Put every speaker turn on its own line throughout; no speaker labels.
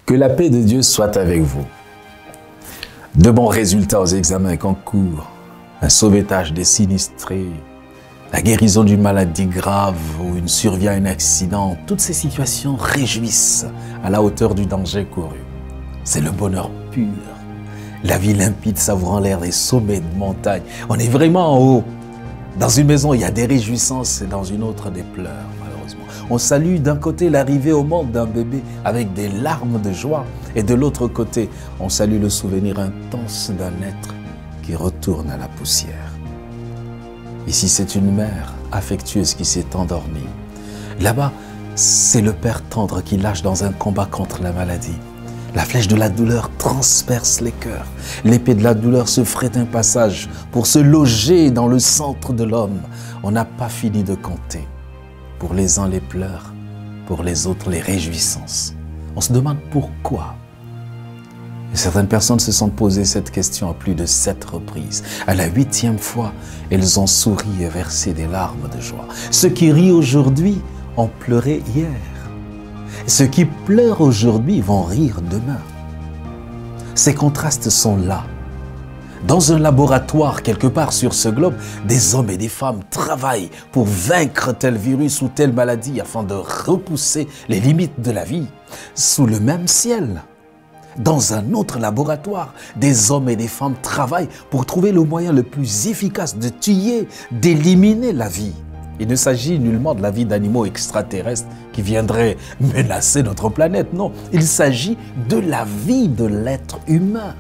Que la paix de Dieu soit avec vous. De bons résultats aux examens concours, un sauvetage des sinistrés, la guérison d'une maladie grave ou une survie à un accident, toutes ces situations réjouissent à la hauteur du danger couru. C'est le bonheur pur. La vie limpide savourant l'air des sommets de montagne. On est vraiment en haut. Dans une maison, il y a des réjouissances et dans une autre, des pleurs, malheureusement. On salue d'un côté l'arrivée au monde d'un bébé avec des larmes de joie et de l'autre côté, on salue le souvenir intense d'un être qui retourne à la poussière. Ici, c'est une mère affectueuse qui s'est endormie. Là-bas, c'est le père tendre qui lâche dans un combat contre la maladie. La flèche de la douleur transperce les cœurs. L'épée de la douleur se ferait un passage pour se loger dans le centre de l'homme. On n'a pas fini de compter. Pour les uns, les pleurs. Pour les autres, les réjouissances. On se demande pourquoi. Et certaines personnes se sont posées cette question à plus de 7 reprises. À la 8e fois, elles ont souri et versé des larmes de joie. Ceux qui rient aujourd'hui ont pleuré hier. Ceux qui pleurent aujourd'hui vont rire demain. Ces contrastes sont là. Dans un laboratoire, quelque part sur ce globe, des hommes et des femmes travaillent pour vaincre tel virus ou telle maladie afin de repousser les limites de la vie. Sous le même ciel, dans un autre laboratoire, des hommes et des femmes travaillent pour trouver le moyen le plus efficace de tuer, d'éliminer la vie. Il ne s'agit nullement de la vie d'animaux extraterrestres qui viendraient menacer notre planète, non. Il s'agit de la vie de l'être humain.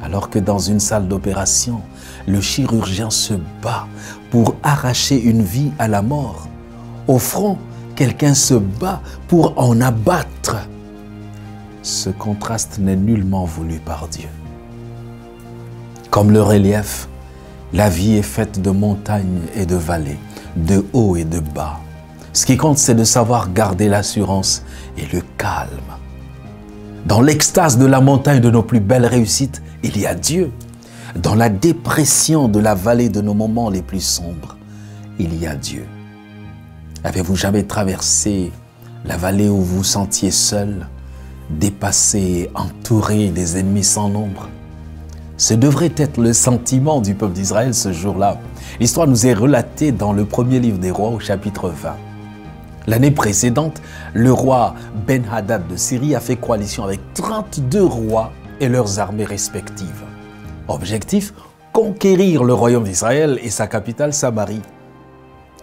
Alors que dans une salle d'opération, le chirurgien se bat pour arracher une vie à la mort. Au front, quelqu'un se bat pour en abattre. Ce contraste n'est nullement voulu par Dieu. Comme le relief, la vie est faite de montagnes et de vallées, de haut et de bas. Ce qui compte, c'est de savoir garder l'assurance et le calme. Dans l'extase de la montagne de nos plus belles réussites, il y a Dieu. Dans la dépression de la vallée de nos moments les plus sombres, il y a Dieu. Avez-vous jamais traversé la vallée où vous vous sentiez seul, dépassé, entouré des ennemis sans nombre? Ce devrait être le sentiment du peuple d'Israël ce jour-là. L'histoire nous est relatée dans le premier livre des rois au chapitre 20. L'année précédente, le roi Ben-Hadad de Syrie a fait coalition avec 32 rois et leurs armées respectives. Objectif, conquérir le royaume d'Israël et sa capitale Samarie.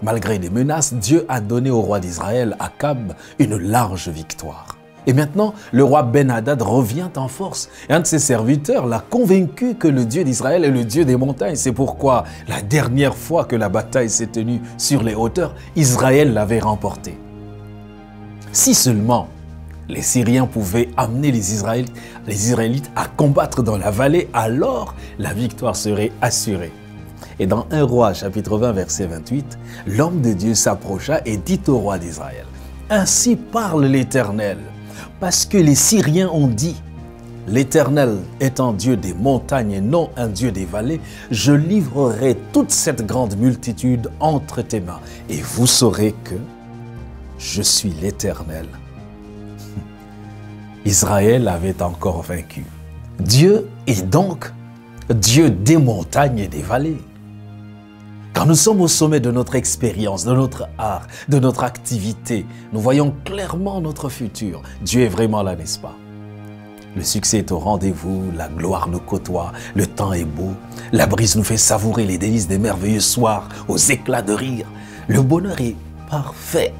Malgré les menaces, Dieu a donné au roi d'Israël, Akab, une large victoire. Et maintenant, le roi Ben-Hadad revient en force. Et un de ses serviteurs l'a convaincu que le Dieu d'Israël est le Dieu des montagnes. C'est pourquoi, la dernière fois que la bataille s'est tenue sur les hauteurs, Israël l'avait remportée. Si seulement les Syriens pouvaient amener les Israélites à combattre dans la vallée, alors la victoire serait assurée. Et dans 1 Roi, chapitre 20, verset 28, l'homme de Dieu s'approcha et dit au roi d'Israël, « Ainsi parle l'Éternel. Parce que les Syriens ont dit, l'Éternel étant Dieu des montagnes et non un Dieu des vallées, je livrerai toute cette grande multitude entre tes mains. Et vous saurez que je suis l'Éternel. » Israël avait encore vaincu. Dieu est donc Dieu des montagnes et des vallées. Quand nous sommes au sommet de notre expérience, de notre art, de notre activité, nous voyons clairement notre futur. Dieu est vraiment là, n'est-ce pas? Le succès est au rendez-vous, la gloire nous côtoie, le temps est beau, la brise nous fait savourer les délices des merveilleux soirs, aux éclats de rire. Le bonheur est parfait.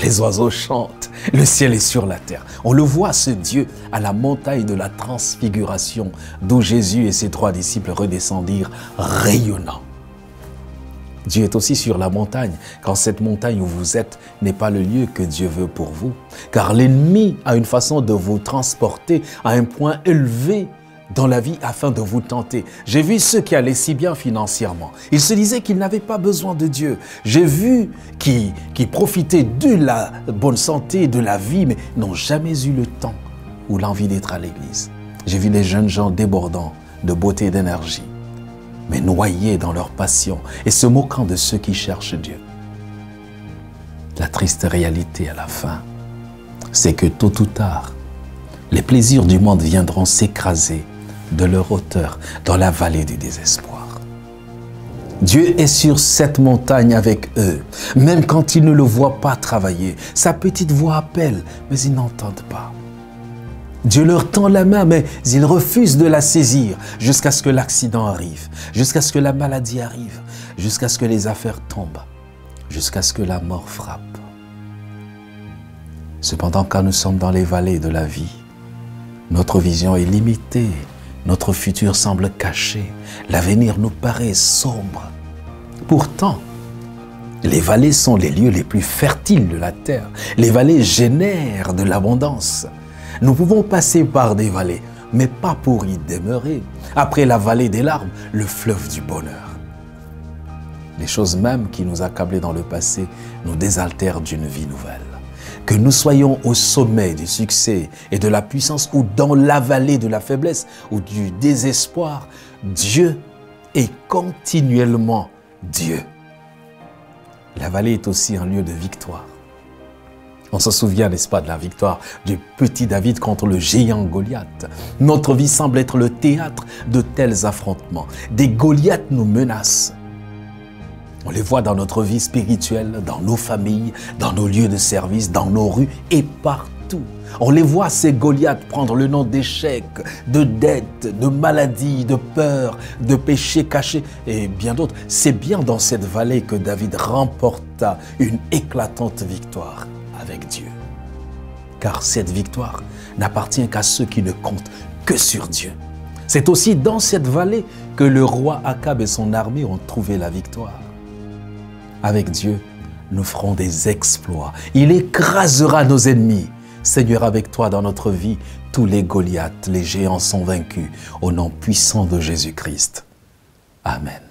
Les oiseaux chantent, le ciel est sur la terre. On le voit, ce Dieu, à la montagne de la transfiguration, d'où Jésus et ses 3 disciples redescendirent rayonnants. Dieu est aussi sur la montagne, quand cette montagne où vous êtes n'est pas le lieu que Dieu veut pour vous. Car l'ennemi a une façon de vous transporter à un point élevé dans la vie afin de vous tenter. J'ai vu ceux qui allaient si bien financièrement. Ils se disaient qu'ils n'avaient pas besoin de Dieu. J'ai vu qui profitaient de la bonne santé, de la vie, mais n'ont jamais eu le temps ou l'envie d'être à l'église. J'ai vu des jeunes gens débordants de beauté et d'énergie, mais noyés dans leur passion et se moquant de ceux qui cherchent Dieu. La triste réalité à la fin, c'est que tôt ou tard, les plaisirs du monde viendront s'écraser de leur hauteur dans la vallée du désespoir. Dieu est sur cette montagne avec eux, même quand ils ne le voient pas travailler. Sa petite voix appelle, mais ils n'entendent pas. Dieu leur tend la main, mais ils refusent de la saisir jusqu'à ce que l'accident arrive, jusqu'à ce que la maladie arrive, jusqu'à ce que les affaires tombent, jusqu'à ce que la mort frappe. Cependant, quand nous sommes dans les vallées de la vie, notre vision est limitée, notre futur semble caché, l'avenir nous paraît sombre. Pourtant, les vallées sont les lieux les plus fertiles de la terre. Les vallées génèrent de l'abondance. Nous pouvons passer par des vallées, mais pas pour y demeurer. Après la vallée des larmes, le fleuve du bonheur. Les choses mêmes qui nous accablaient dans le passé nous désaltèrent d'une vie nouvelle. Que nous soyons au sommet du succès et de la puissance ou dans la vallée de la faiblesse ou du désespoir, Dieu est continuellement Dieu. La vallée est aussi un lieu de victoire. On se souvient, n'est-ce pas, de la victoire du petit David contre le géant Goliath. Notre vie semble être le théâtre de tels affrontements. Des Goliaths nous menacent. On les voit dans notre vie spirituelle, dans nos familles, dans nos lieux de service, dans nos rues et partout. On les voit, ces Goliaths, prendre le nom d'échec, de dette, de maladie, de peur, de péché caché et bien d'autres. C'est bien dans cette vallée que David remporta une éclatante victoire avec Dieu. Car cette victoire n'appartient qu'à ceux qui ne comptent que sur Dieu. C'est aussi dans cette vallée que le roi Akab et son armée ont trouvé la victoire. Avec Dieu, nous ferons des exploits. Il écrasera nos ennemis. Seigneur, avec toi dans notre vie, tous les Goliaths, les géants sont vaincus. Au nom puissant de Jésus-Christ. Amen.